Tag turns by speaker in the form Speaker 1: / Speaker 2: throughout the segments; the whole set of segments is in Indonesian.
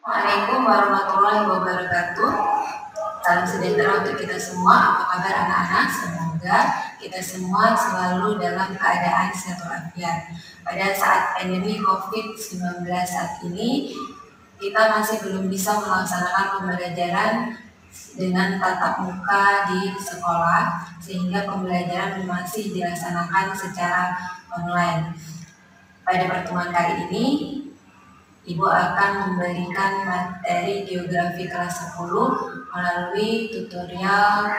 Speaker 1: Waalaikumsalam warahmatullahi wabarakatuh. Salam sejahtera untuk kita semua. Apa kabar anak-anak? Semoga kita semua selalu dalam keadaan sehat walafiat. Pada saat pandemi COVID-19 saat ini, kita masih belum bisa melaksanakan pembelajaran dengan tatap muka di sekolah, sehingga pembelajaran masih dilaksanakan secara online. Pada pertemuan kali ini, Ibu akan memberikan materi geografi kelas 10 melalui tutorial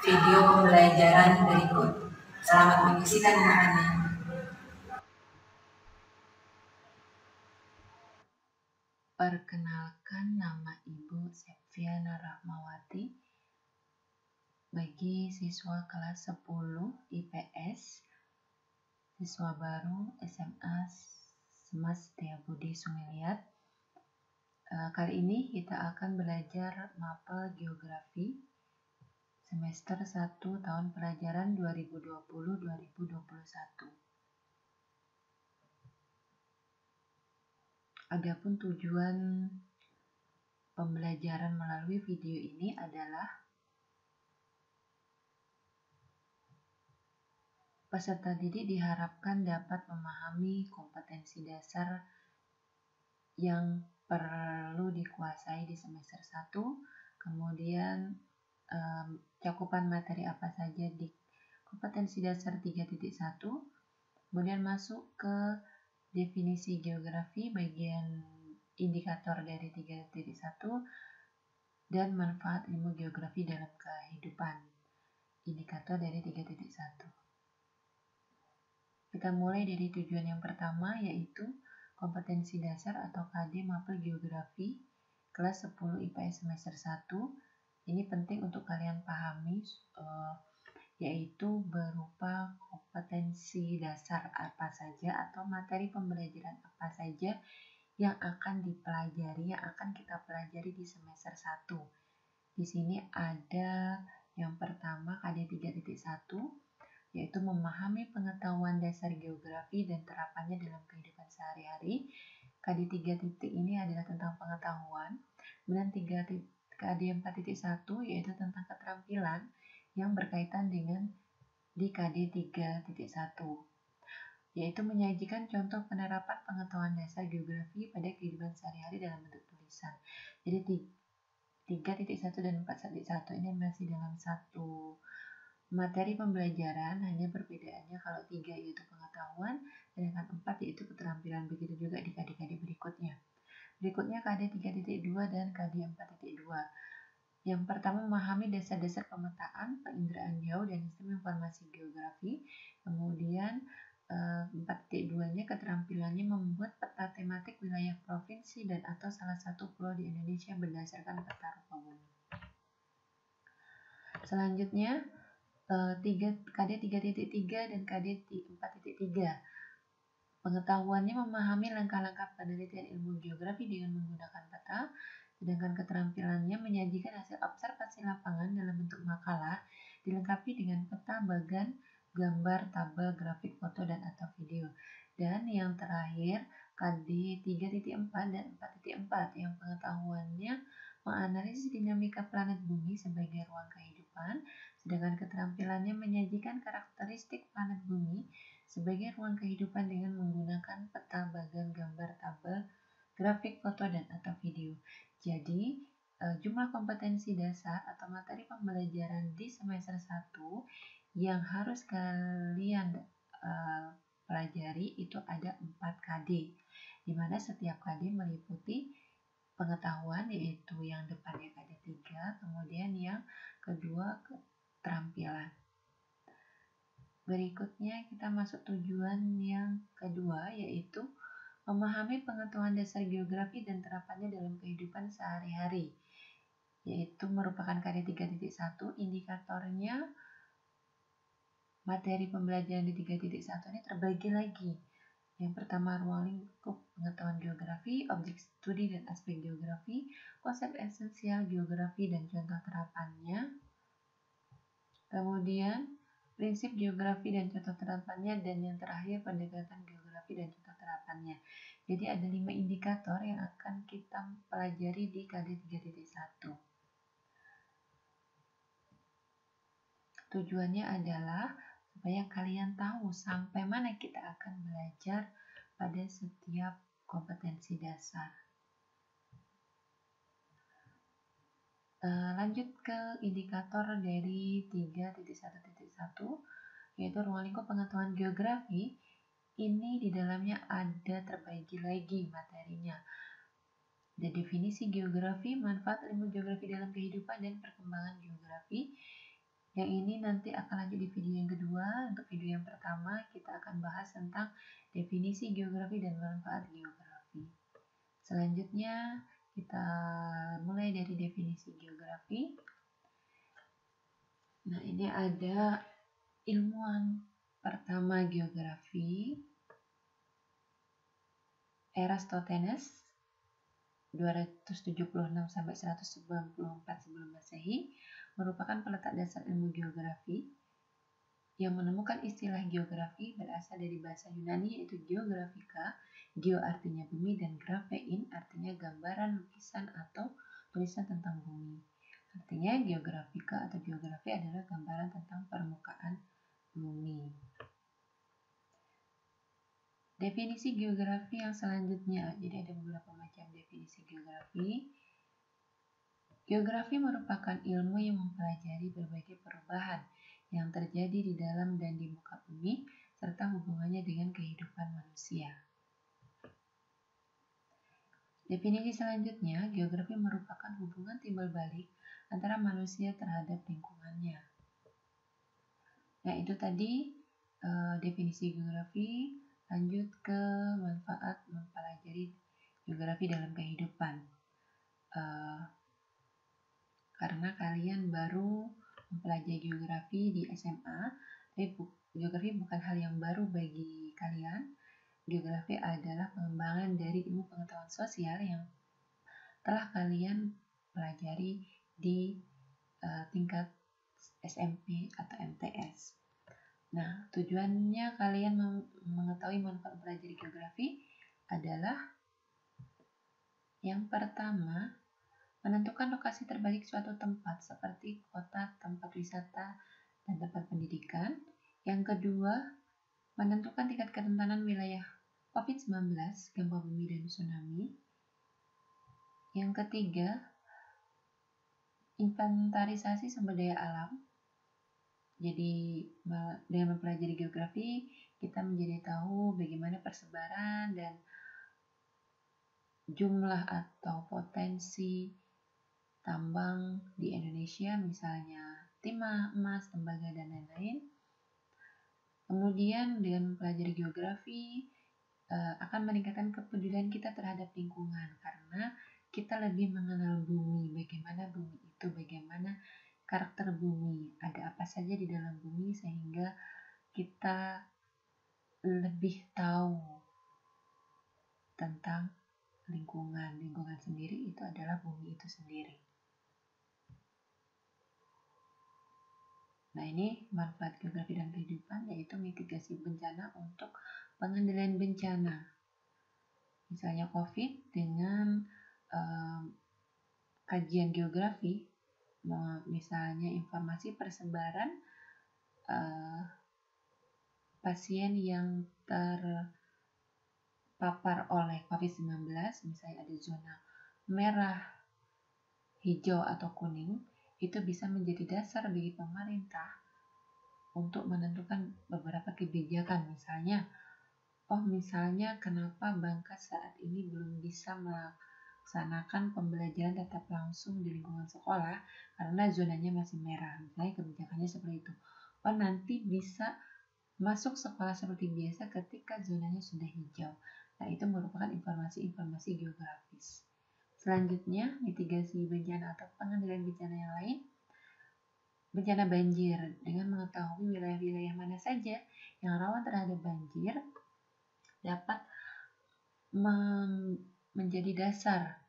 Speaker 1: video pembelajaran berikut. Selamat menyaksikan anak-anak.
Speaker 2: Perkenalkan, nama Ibu Septiana Rahmawati. Bagi siswa kelas 10 IPS, siswa baru SMA Semas Setiabudi Sumiliat. Kali ini kita akan belajar mapel geografi semester 1 tahun pelajaran 2020-2021. Adapun tujuan pembelajaran melalui video ini adalah peserta didik diharapkan dapat memahami kompetensi dasar yang perlu dikuasai di semester 1, kemudian cakupan materi apa saja di kompetensi dasar 3.1, kemudian masuk ke definisi geografi bagian indikator dari 3.1, dan manfaat ilmu geografi dalam kehidupan, indikator dari 3.1. Kita mulai dari tujuan yang pertama, yaitu kompetensi dasar atau KD mapel geografi kelas 10 IPS semester 1. Ini penting untuk kalian pahami, yaitu berupa kompetensi dasar apa saja atau materi pembelajaran apa saja yang akan dipelajari, yang akan kita pelajari di semester 1. Di sini ada yang pertama KD 3.1, yaitu memahami pengetahuan dasar geografi dan terapannya dalam kehidupan sehari-hari. KD 3 titik ini adalah tentang pengetahuan. Kemudian KD 4.1 yaitu tentang keterampilan yang berkaitan dengan di KD 3.1, yaitu menyajikan contoh penerapan pengetahuan dasar geografi pada kehidupan sehari-hari dalam bentuk tulisan. Jadi 3.1 dan 4.1 ini masih dalam satu materi pembelajaran, hanya perbedaannya kalau 3 yaitu pengetahuan, sedangkan 4 yaitu keterampilan. Begitu juga di KD-KD berikutnya. Berikutnya KD 3.2 dan KD 4.2. Yang pertama, memahami dasar-dasar pemetaan, penginderaan jauh, dan sistem informasi geografi. Kemudian 4.2-nya keterampilannya membuat peta tematik wilayah provinsi dan atau salah satu pulau di Indonesia berdasarkan peta rupa bumi. Selanjutnya KD 3.3 dan KD 4.3. Pengetahuannya memahami langkah-langkah penelitian ilmu geografi dengan menggunakan peta, sedangkan keterampilannya menyajikan hasil observasi lapangan dalam bentuk makalah, dilengkapi dengan peta, bagan, gambar, tabel, grafik, foto, dan atau video. Dan yang terakhir, KD 3.4 dan 4.4 yang pengetahuannya menganalisis dinamika planet bumi sebagai ruang kehidupan, sedangkan keterampilannya menyajikan karakteristik planet bumi sebagai ruang kehidupan dengan menggunakan peta, bagan, gambar, tabel, grafik, foto, dan atau video. Jadi, jumlah kompetensi dasar atau materi pembelajaran di semester 1 yang harus kalian pelajari itu ada 4 KD, di mana setiap KD meliputi pengetahuan, yaitu yang depannya KD 3, kemudian yang kedua keterampilan. Berikutnya kita masuk tujuan yang kedua, yaitu memahami pengetahuan dasar geografi dan terapannya dalam kehidupan sehari-hari, yaitu merupakan KD 3.1. Indikatornya materi pembelajaran di 3.1 ini terbagi lagi. Yang pertama, ruang lingkup pengetahuan geografi, objek studi dan aspek geografi, konsep esensial geografi dan contoh terapannya. Kemudian prinsip geografi dan contoh terapannya, dan yang terakhir pendekatan geografi dan contoh terapannya. Jadi ada 5 indikator yang akan kita pelajari di KD 3.1. Tujuannya adalah supaya kalian tahu sampai mana kita akan belajar pada setiap kompetensi dasar. Lanjut ke indikator dari 3.1.1, yaitu ruang lingkup pengetahuan geografi. Ini di dalamnya ada terbagi lagi materinya. Ada definisi geografi, manfaat ilmu geografi dalam kehidupan, dan perkembangan geografi. Yang ini nanti akan lanjut di video yang kedua. Untuk video yang pertama, kita akan bahas tentang definisi geografi dan manfaat geografi. Selanjutnya, kita mulai dari definisi geografi. Nah, ini ada ilmuwan pertama geografi, Eratosthenes, 276 sampai 194 sebelum Masehi, merupakan peletak dasar ilmu geografi yang menemukan istilah geografi berasal dari bahasa Yunani yaitu geografika. Geo artinya bumi dan graphein artinya gambaran, lukisan atau tulisan tentang bumi. Artinya geografika atau geografi adalah gambaran tentang permukaan bumi. Definisi geografi yang selanjutnya, jadi ada beberapa macam definisi geografi. Geografi merupakan ilmu yang mempelajari berbagai perubahan yang terjadi di dalam dan di muka bumi, serta hubungannya dengan kehidupan manusia. Definisi selanjutnya, geografi merupakan hubungan timbal balik antara manusia terhadap lingkungannya. Nah, itu tadi definisi geografi. Lanjut ke manfaat mempelajari geografi dalam kehidupan. Karena kalian baru mempelajari geografi di SMA, tapi geografi bukan hal yang baru bagi kalian. Geografi adalah pengembangan dari ilmu pengetahuan sosial yang telah kalian pelajari di tingkat SMP atau MTS. Nah, tujuannya kalian mengetahui manfaat mempelajari geografi adalah yang pertama, menentukan lokasi terbalik suatu tempat seperti kota, tempat wisata, dan tempat pendidikan. Yang kedua, menentukan tingkat kerentanan wilayah COVID-19, gempa bumi, dan tsunami. Yang ketiga, inventarisasi sumber daya alam. Jadi dengan mempelajari geografi, kita menjadi tahu bagaimana persebaran dan jumlah atau potensi tambang di Indonesia, misalnya timah, emas, tembaga, dan lain-lain. Kemudian dengan mempelajari geografi akan meningkatkan kepedulian kita terhadap lingkungan karena kita lebih mengenal bumi, bagaimana bumi itu, bagaimana karakter bumi, ada apa saja di dalam bumi sehingga kita lebih tahu tentang lingkungan. Lingkungan sendiri itu adalah bumi itu sendiri. Nah, ini manfaat geografi dan kehidupan, yaitu mitigasi bencana untuk pengendalian bencana. Misalnya COVID dengan kajian geografi, misalnya informasi persebaran pasien yang terpapar oleh COVID-19, misalnya ada zona merah, hijau, atau kuning, itu bisa menjadi dasar bagi pemerintah untuk menentukan beberapa kebijakan. Misalnya kenapa Bangkas saat ini belum bisa melaksanakan pembelajaran tatap langsung di lingkungan sekolah karena zonanya masih merah. Misalnya kebijakannya seperti itu. Nanti bisa masuk sekolah seperti biasa ketika zonanya sudah hijau. Nah, itu merupakan informasi-informasi geografis. Selanjutnya, mitigasi bencana atau pengendalian bencana yang lain. Bencana banjir, dengan mengetahui wilayah-wilayah mana saja yang rawan terhadap banjir, dapat menjadi dasar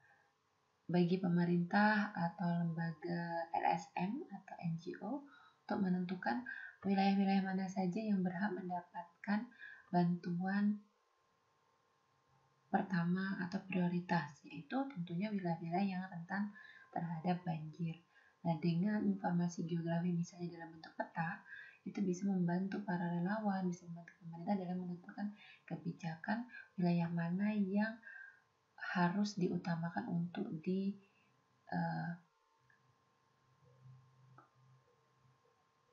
Speaker 2: bagi pemerintah atau lembaga LSM atau NGO untuk menentukan wilayah-wilayah mana saja yang berhak mendapatkan bantuan pertama atau prioritas, yaitu tentunya wilayah-wilayah yang rentan terhadap banjir. Nah, dengan informasi geografi misalnya dalam bentuk peta, itu bisa membantu para relawan, bisa membantu pemerintah dalam menentukan kebijakan wilayah mana yang harus diutamakan untuk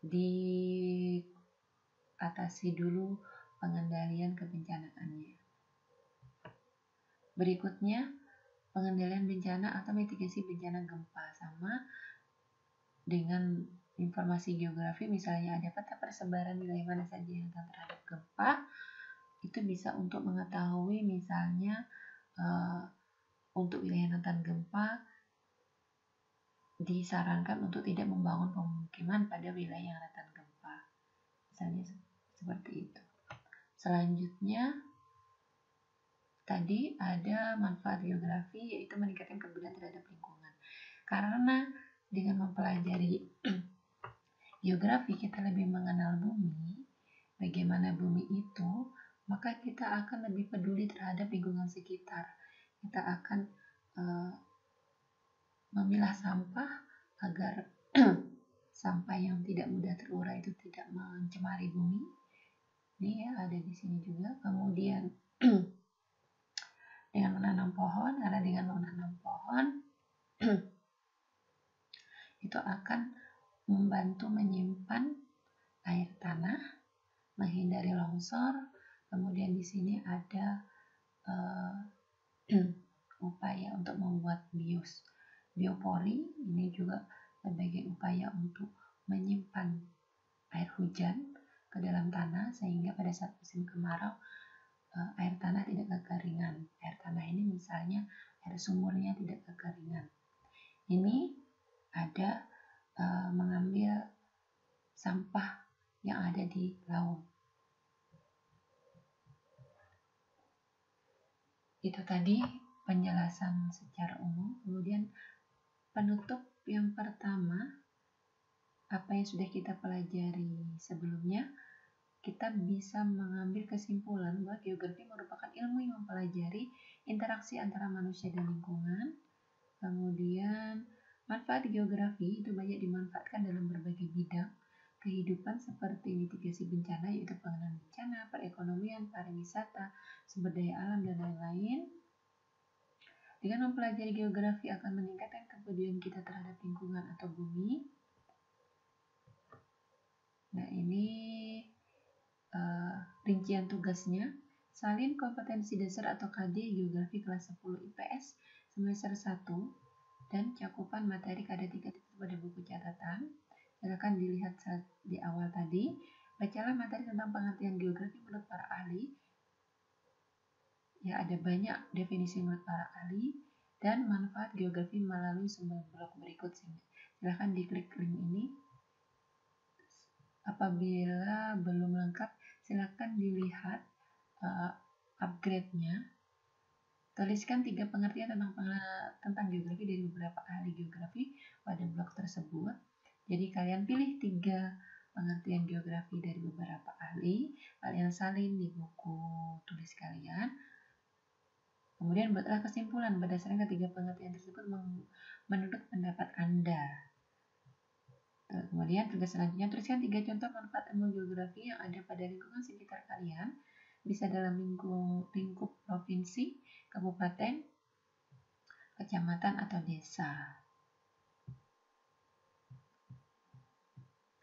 Speaker 2: diatasi dulu pengendalian kebencanaannya. Berikutnya, pengendalian bencana atau mitigasi bencana gempa, sama dengan informasi geografi, misalnya ada peta persebaran wilayah mana saja yang rentan terhadap gempa, itu bisa untuk mengetahui misalnya untuk wilayah rentan gempa disarankan untuk tidak membangun pemukiman pada wilayah yang rentan gempa, misalnya seperti itu. Selanjutnya tadi ada manfaat geografi, yaitu meningkatkan kepedulian terhadap lingkungan. Karena dengan mempelajari geografi kita lebih mengenal bumi, bagaimana bumi itu, maka kita akan lebih peduli terhadap lingkungan sekitar. Kita akan memilah sampah agar sampah yang tidak mudah terurai itu tidak mencemari bumi. Ini ya ada di sini juga. Kemudian dengan menanam pohon, karena dengan menanam pohon itu akan membantu menyimpan air tanah, menghindari longsor. Kemudian di sini ada upaya untuk membuat biopori, ini juga sebagai upaya untuk menyimpan air hujan ke dalam tanah sehingga pada saat musim kemarau air tanah tidak kekeringan. Air tanah ini misalnya air sumurnya tidak kekeringan. Ini ada mengambil sampah yang ada di laut. Itu tadi penjelasan secara umum. Kemudian penutup yang pertama, apa yang sudah kita pelajari sebelumnya, kita bisa mengambil kesimpulan bahwa geografi merupakan ilmu yang mempelajari interaksi antara manusia dan lingkungan. Kemudian manfaat geografi itu banyak dimanfaatkan dalam berbagai bidang kehidupan seperti mitigasi bencana, yaitu penanganan bencana, perekonomian, pariwisata, sumber daya alam, dan lain-lain. Dengan mempelajari geografi akan meningkatkan kepedulian kita terhadap lingkungan atau bumi. Nah, ini rincian tugasnya. Salin kompetensi dasar atau KD Geografi kelas 10 IPS semester 1 dan cakupan materi KD 3 pada buku catatan. Silakan dilihat di awal tadi. Bacalah materi tentang pengertian geografi menurut para ahli. Ya, ada banyak definisi menurut para ahli dan manfaat geografi melalui sumber blog berikut. Silakan diklik link ini. Apabila belum lengkap, silakan dilihat upgrade-nya. Tuliskan 3 pengertian tentang geografi dari beberapa ahli geografi pada blog tersebut. Jadi kalian pilih 3 pengertian geografi dari beberapa ahli, kalian salin di buku tulis kalian. Kemudian buatlah kesimpulan berdasarkan ketiga pengertian tersebut menurut pendapat Anda. Kemudian tugas selanjutnya, tuliskan 3 contoh manfaat ilmu geografi yang ada pada lingkungan sekitar kalian. Bisa dalam lingkup provinsi, kabupaten, kecamatan, atau desa.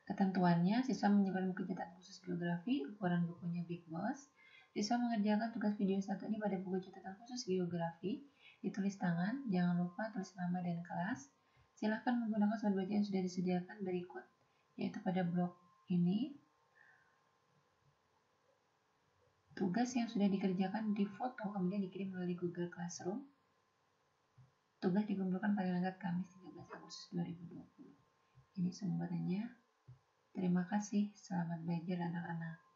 Speaker 2: Ketentuannya, siswa menyiapkan buku catatan khusus geografi, ukuran bukunya Big Boss. Siswa mengerjakan tugas video 1 ini pada buku catatan khusus geografi, ditulis tangan, jangan lupa tulis nama dan kelas. Silakan menggunakan sumber baca yang sudah disediakan berikut, yaitu pada blog ini. Tugas yang sudah dikerjakan difoto kemudian dikirim melalui Google Classroom. Tugas dikumpulkan paling lambat Kamis 13 Agustus 2020. Ini sumbernya. Terima kasih, selamat belajar anak-anak.